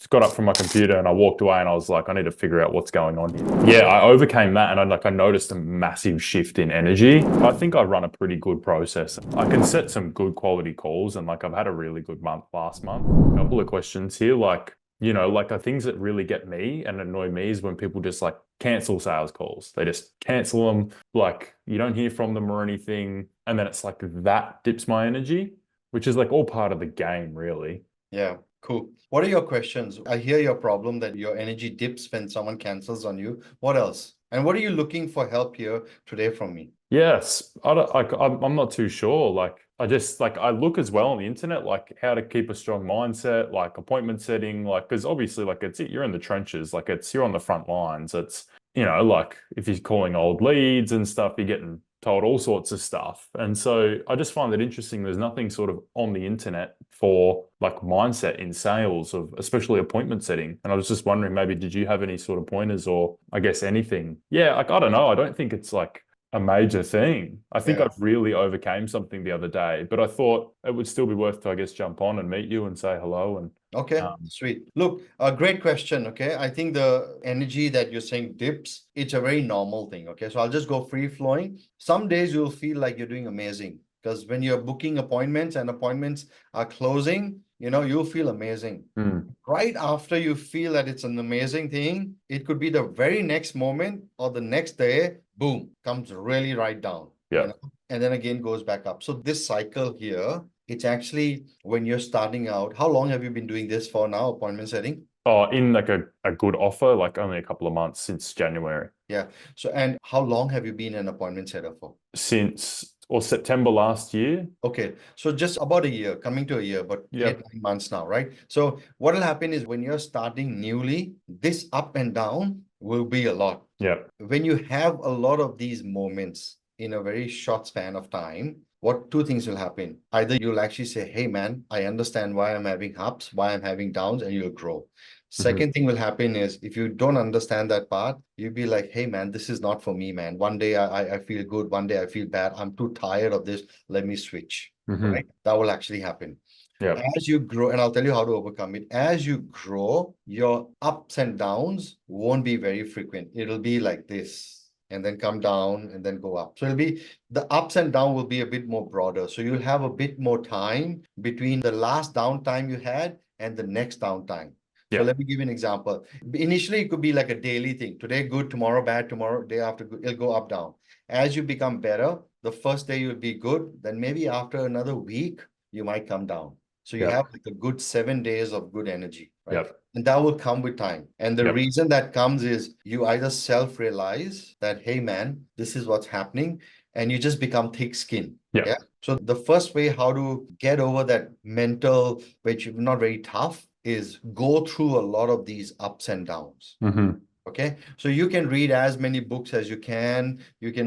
got up from my computer and I walked away and I was like, I need to figure out what's going on here. Yeah, I overcame that and I noticed a massive shift in energy. I think I run a pretty good process. I can set some good quality calls and like I've had a really good month last month. A couple of questions here, like, like the things that really get me and annoy me is when people just like cancel sales calls. They just cancel them, like you don't hear from them or anything. And then it's like that dips my energy, which is like all part of the game, really. Yeah, cool. What are your questions? I hear your problem that your energy dips when someone cancels on you. What else? And what are you looking for help here today from me? Yes, I'm not too sure. Like, I just like I look as well on the internet, like how to keep a strong mindset, like appointment setting, like because obviously, like you're in the trenches, like you're on the front lines. It's like if you're calling old leads and stuff, you're getting told all sorts of stuff. And so I just find it interesting. There's nothing sort of on the internet for like mindset in sales of especially appointment setting. And I was just wondering, maybe did you have any sort of pointers or I guess anything? Yeah, like I don't know. I don't think it's like a major thing. I think Yeah. I've really overcame something the other day, but I thought it would still be worth to, I guess, jump on and meet you and say hello. And Okay, sweet. Look, a great question. Okay. I think the energy that you're saying dips, it's a very normal thing. Okay. So I'll just go free flowing. Some days you'll feel like you're doing amazing because when you're booking appointments and appointments are closing, you'll feel amazing. Right after you feel that it's an amazing thing, it could be the very next moment or the next day, boom, comes really right down. Yeah. And then again goes back up. So this cycle here, it's actually when you're starting out. How long have you been doing this for now, appointment setting? Oh, in like a good offer, like only a couple of months since January. Yeah. So, and how long have you been an appointment setter for? Since or September last year. Okay. So just about a year, coming to a year, but Yeah. 8, 9 months now, right? So what will happen is when you're starting newly, this up and down will be a lot. Yeah. When you have a lot of these moments in a very short span of time, what two things will happen? Either you'll actually say, hey man, I understand why I'm having ups, why I'm having downs, and you'll grow. Second thing will happen is if you don't understand that part, you'll be like, hey man, this is not for me, man. One day I feel good, one day I feel bad. I'm too tired of this. Let me switch. Right? That will actually happen. Yeah. As you grow, and I'll tell you how to overcome it. As you grow, your ups and downs won't be very frequent. It'll be like this, and then come down and then go up. So it'll be the ups and down will be a bit more broader. So you'll have a bit more time between the last downtime you had and the next downtime. So let me give you an example. Initially, it could be like a daily thing. Today, good, tomorrow, bad, tomorrow, day after, good. It'll go up, down. As you become better, the first day you'll be good. Then maybe after another week, you might come down. So you have like a good 7 days of good energy, right? Yep. And that will come with time. And the reason that comes is you either self-realize that, hey, man, this is what's happening, and you just become thick skin. Yeah. So the first way how to get over that mental, which is not very tough, is go through a lot of these ups and downs. Okay. So you can read as many books as you can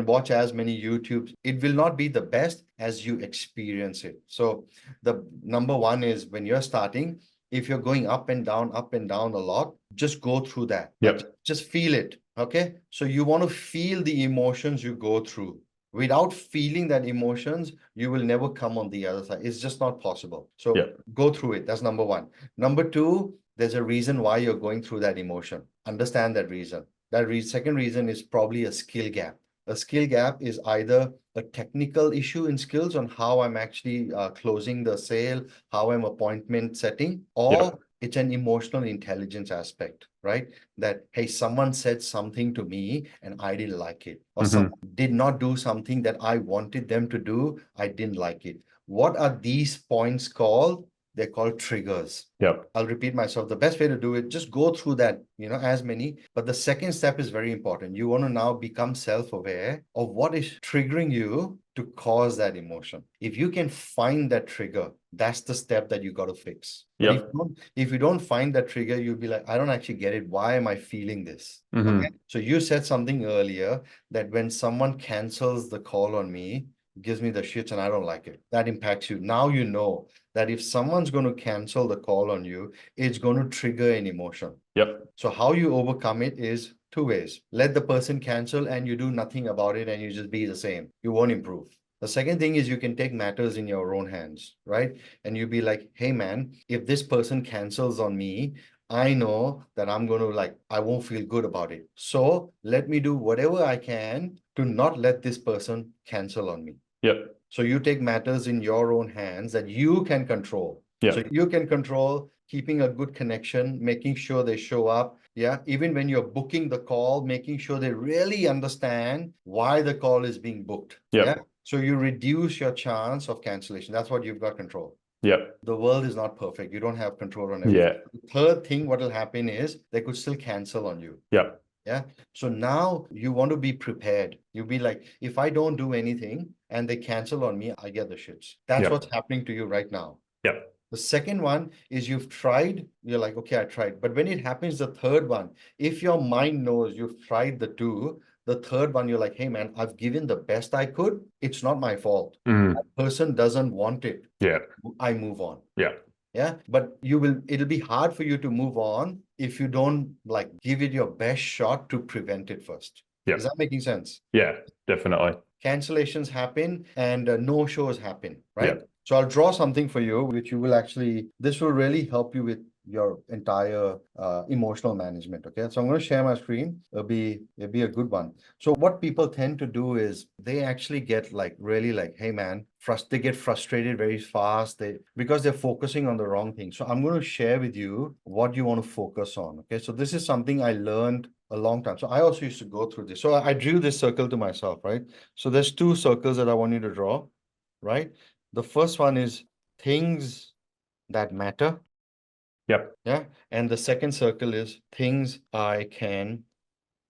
watch as many YouTubes. It will not be the best as you experience it. So the number one is when you're starting, if you're going up and down a lot, just go through that. Just feel it. Okay. So you want to feel the emotions you go through. Without feeling that emotions, you will never come on the other side. It's just not possible. So go through it. That's number one. Number two, there's a reason why you're going through that emotion. Understand that reason. Second reason is probably a skill gap. A skill gap is either a technical issue in skills on how I'm actually closing the sale, how I'm appointment setting, or it's an emotional intelligence aspect, right? That, hey, someone said something to me and I didn't like it. Or someone did not do something that I wanted them to do. I didn't like it. What are these points called? They're called triggers. I'll repeat myself. The best way to do it, just go through that, as many. But the second step is very important. You want to now become self-aware of what is triggering you to cause that emotion. If you can find that trigger, that's the step that you got to fix. But if you don't find that trigger, you'll be like, I don't actually get it. Why am I feeling this? Okay. So you said something earlier that when someone cancels the call on me, gives me the shits and I don't like it. That impacts you. Now you know that if someone's going to cancel the call on you, it's going to trigger an emotion. So how you overcome it is two ways. Let the person cancel and you do nothing about it and you just be the same. You won't improve. The second thing is you can take matters in your own hands, right? And you be like, hey man, if this person cancels on me, I know that I'm going to I won't feel good about it. So let me do whatever I can to not let this person cancel on me. Yep. So you take matters in your own hands that you can control. Yep. So you can control keeping a good connection, making sure they show up. Yeah. Even when you're booking the call, making sure they really understand why the call is being booked. Yep. Yeah. So you reduce your chance of cancellation. That's what you've got control. Yep. The world is not perfect. You don't have control on everything. Yeah. The third thing, what will happen is they could still cancel on you. Yep. Yeah. So now you want to be prepared. You'll be like, if I don't do anything and they cancel on me, I get the shits. That's Yep. what's happening to you right now. Yep. The second one is you've tried, you're like, okay, I tried. But when it happens, the third one, if your mind knows you've tried the two, the third one, you're like, hey man, I've given the best I could. It's not my fault. That person doesn't want it. Yeah. I move on. Yeah. Yeah. But it'll be hard for you to move on if you don't give it your best shot to prevent it first. Yeah. Is that making sense? Yeah, definitely. Cancellations happen and no shows happen, right? Yeah. So I'll draw something for you, which you will this will really help you with your entire emotional management. Okay. So I'm going to share my screen. It'll be a good one. So what people tend to do is they actually get really hey man, they get frustrated very fast because they're focusing on the wrong thing. So I'm going to share with you what you want to focus on. Okay. So this is something I learned a long time. So I also used to go through this. So I drew this circle to myself, right? So there's two circles that I want you to draw, right? The first one is things that matter. Yep. Yeah. And the second circle is things I can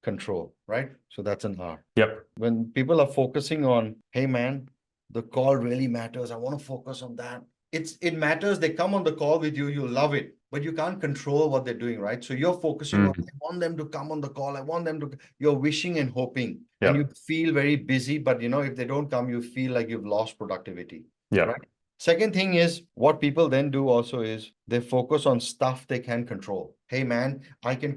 control, right? So that's an R. Yep. When people are focusing on, hey man, the call really matters. I want to focus on that. It matters. They come on the call with you, you love it, but you can't control what they're doing, right? So you're focusing on, I want them to come on the call. I want them to, you're wishing and hoping, and you feel very busy, but if they don't come, you feel like you've lost productivity. Yeah. Right. Second thing is what people then do also is they focus on stuff they can control. Hey man, I can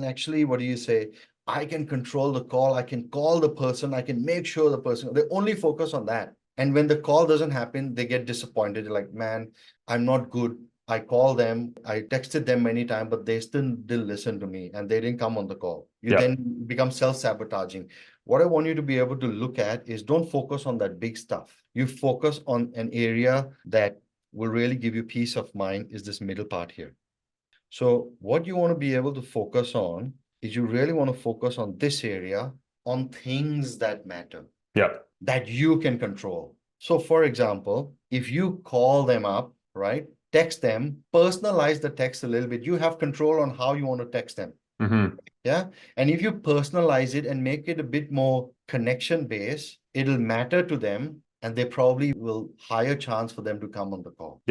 actually, what do you say? I can control the call. I can call the person. I can make sure the person, they only focus on that. And when the call doesn't happen, they get disappointed. They're like, man, I'm not good. I call them. I texted them many times, but they still didn't listen to me and they didn't come on the call. You then become self-sabotaging. What I want you to be able to look at is don't focus on that big stuff. You focus on an area that will really give you peace of mind is this middle part here. So what you want to be able to focus on is you really want to focus on this area, on things that matter, that you can control. So for example, if you call them up, right, text them, personalize the text a little bit. You have control on how you want to text them. Yeah. And if you personalize it and make it a bit more connection based, it'll matter to them and they probably will higher chance for them to come on the call.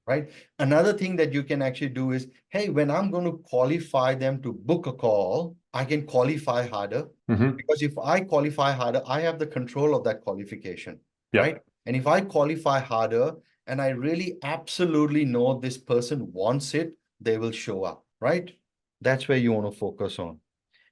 Right. Another thing that you can actually do is, hey, when I'm going to qualify them to book a call, I can qualify harder because if I qualify harder, I have the control of that qualification. Right. And if I qualify harder and I really absolutely know this person wants it, they will show up. Right. That's where you want to focus on.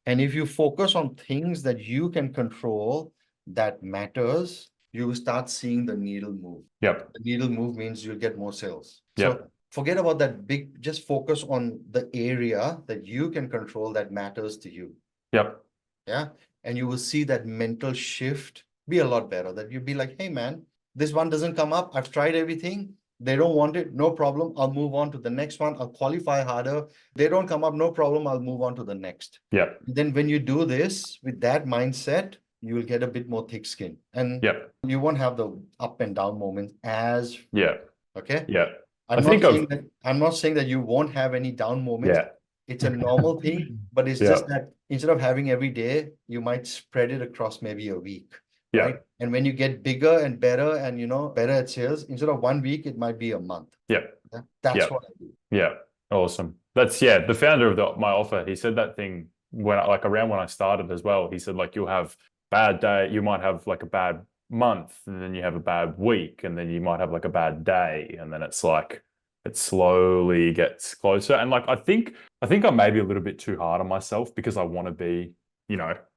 And if you focus on things that you can control that matters, you will start seeing the needle move. The needle move means you'll get more sales. So forget about that big, just focus on the area that you can control that matters to you. Yeah. And you will see that mental shift be a lot better. That you'll be like, hey man, this one doesn't come up. I've tried everything. They don't want it. No problem. I'll move on to the next one. I'll qualify harder. They don't come up. No problem. I'll move on to the next. Then when you do this with that mindset, you will get a bit more thick skin and you won't have the up and down moments as okay. I'm not saying that you won't have any down moments. It's a normal thing, but it's just that instead of having every day, you might spread it across maybe a week. Right. And when you get bigger and better and better at sales, instead of 1 week, it might be a month. That's what I do. Yeah. Awesome. That's the founder of my offer. He said that thing when around when I started as well. He said you'll have bad day, you might have a bad month, and then you have a bad week, and then you might have a bad day, and then it's it slowly gets closer. And I think I'm maybe a little bit too hard on myself because I want to be,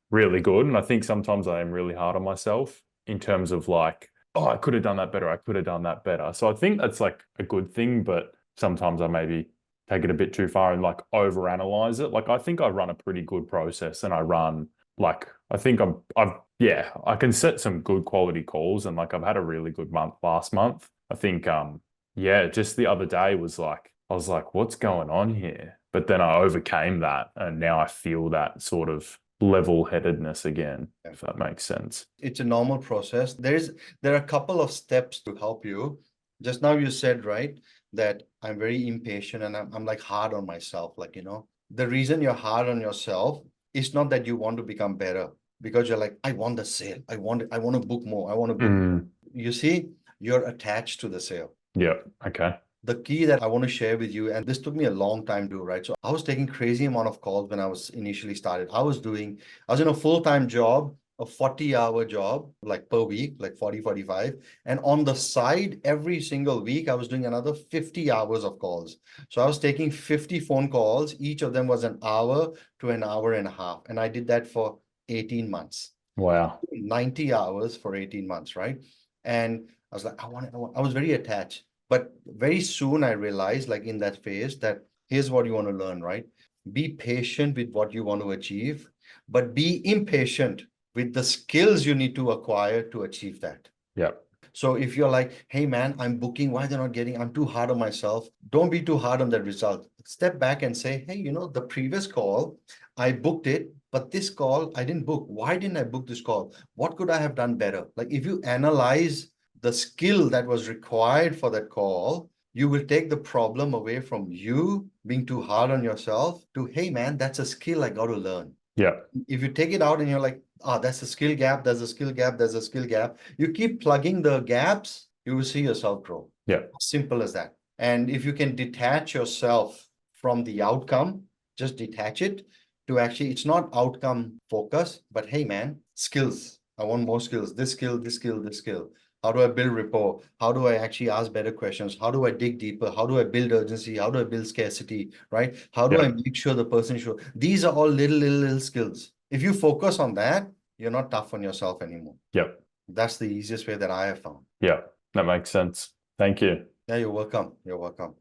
really good. And I think sometimes I am really hard on myself in terms of oh, I could have done that better. I could have done that better. So I think that's a good thing, but sometimes I maybe take it a bit too far and like overanalyze it. Like I think I run a pretty good process, and I run like I think yeah, I can set some good quality calls, and like I've had a really good month last month. I think yeah, just the other day was like I was like, what's going on here? But then I overcame that, and now I feel that sort of level-headedness again, if that makes sense. It's a normal process. There are a couple of steps to help you. Just now you said, right, that I'm very impatient and I'm like hard on myself. Like, the reason you're hard on yourself is not that you want to become better, because you're like, I want the sale. I want to book more. I want to book more. You see, you're attached to the sale. Yeah. Okay. The key that I want to share with you, and this took me a long time to do, right? So I was taking crazy amount of calls when I was initially started. I was in a full-time job, a 40-hour job, like per week, like 40, 45. And on the side, every single week, I was doing another 50 hours of calls. So I was taking 50 phone calls. Each of them was an hour to an hour and a half. And I did that for 18 months. Wow. 90 hours for 18 months, right? And I was like, I was very attached. But very soon I realized, like in that phase, that here's what you want to learn, right? Be patient with what you want to achieve, but be impatient with the skills you need to acquire to achieve that. Yeah. So if you're like, hey man, I'm booking, why they're not getting, I'm too hard on myself. Don't be too hard on the result. Step back and say, hey, the previous call, I booked it, but this call I didn't book. Why didn't I book this call? What could I have done better? Like if you analyze the skill that was required for that call, you will take the problem away from you being too hard on yourself to, hey man, that's a skill I got to learn. Yeah. If you take it out and you're like, that's a skill gap, there's a skill gap, there's a skill gap, you keep plugging the gaps, you will see yourself grow. Yeah. Simple as that. And if you can detach yourself from the outcome, just detach it to actually, it's not outcome focus, but hey man, skills. I want more skills, this skill, this skill, this skill. How do I build rapport? How do I actually ask better questions? How do I dig deeper? How do I build urgency? How do I build scarcity, right? How do I make sure the person is sure? These are all little skills. If you focus on that, you're not tough on yourself anymore. Yep. That's the easiest way that I have found. Yeah, that makes sense. Thank you. Yeah, you're welcome. You're welcome.